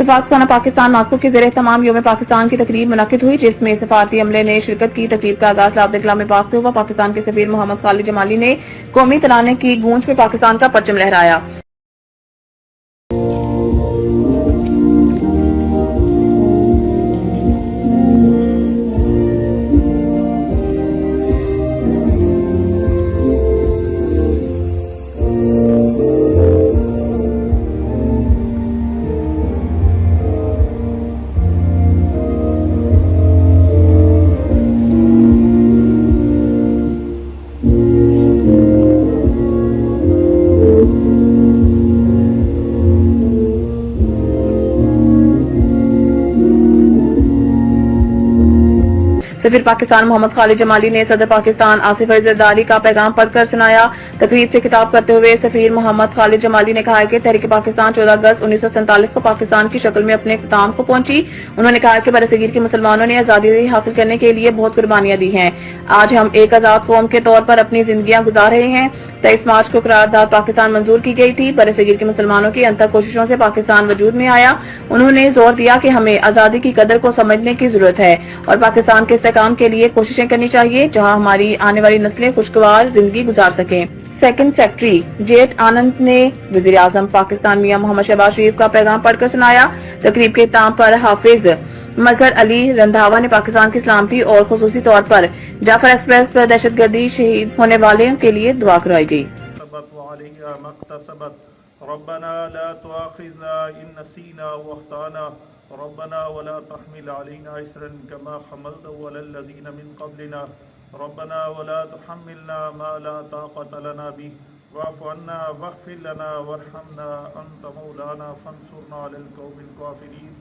सफारतखाना Pakistan Moscow के ज़ेरे तमाम यौम पाकिस्तान की तकरीब मुनक्किद हुई, जिसमें सफारती अमले ने शिरकत की। तकरीब का आगाज लाफ्ज़ कलाम पाक से हुआ। पाकिस्तान के सफीर मोहम्मद खालिद जमाली ने कौमी तराने की गूंज में पाकिस्तान का परचम लहराया। सफीर पाकिस्तान मोहम्मद खालिद जमाली ने सदर पाकिस्तान आसिफ अली जरदारी का पैगाम पढ़कर सुनाया। तकरीब से खिताब करते हुए सफीर मोहम्मद खालिद जमाली ने कहा कि तहरीक पाकिस्तान 14 अगस्त 1947 को पाकिस्तान की शक्ल में अपने इख्तिताम को पहुंची। उन्होंने कहा कि बरसगीर के मुसलमानों ने आजादी हासिल करने के लिए बहुत कुर्बानियां दी हैं। आज हम एक आजाद कौम के तौर पर अपनी जिंदगियां गुजार रहे हैं। 23 मार्च को करारदाद पाकिस्तान मंजूर की गई थी। बरसगीर के मुसलमानों की अंतर कोशिशों से पाकिस्तान वजूद में आया। उन्होंने जोर दिया कि हमें आजादी की कदर को समझने की जरूरत है और पाकिस्तान के इस्तेहकाम के लिए कोशिशें करनी चाहिए, जहां हमारी आने वाली नस्लें खुशगवार जिंदगी गुजार सकें। सेकंड सेक्रेटरी जेट आनंद ने वजीर आजम पाकिस्तान मियां मोहम्मद शहबाज शरीफ का पैगाम पढ़कर सुनाया। तकरीब के इख्तिताम पर हाफिज मजहर अली रंधावा ने पाकिस्तान की सलामती और खुसूसी तौर पर जाफर एक्सप्रेस पर दहशतगर्दी शहीद होने वाले के लिए दुआ कराई गई। रब्बना ला तुआखिज़ना इन नसीना व अख्ताना रब्बना वला तहमिल अलैना इसरन कमा हमलतहु अलल लज़ीना मिन क़ब्लिना रब्बना वला तुहम्मिलना मा ला ताक़त लना बिहि वाफ़ु अन्ना वग़फ़िर लना वरहमना अंत मौलाना फंसुरना अलल क़ौमिल काफ़िरीन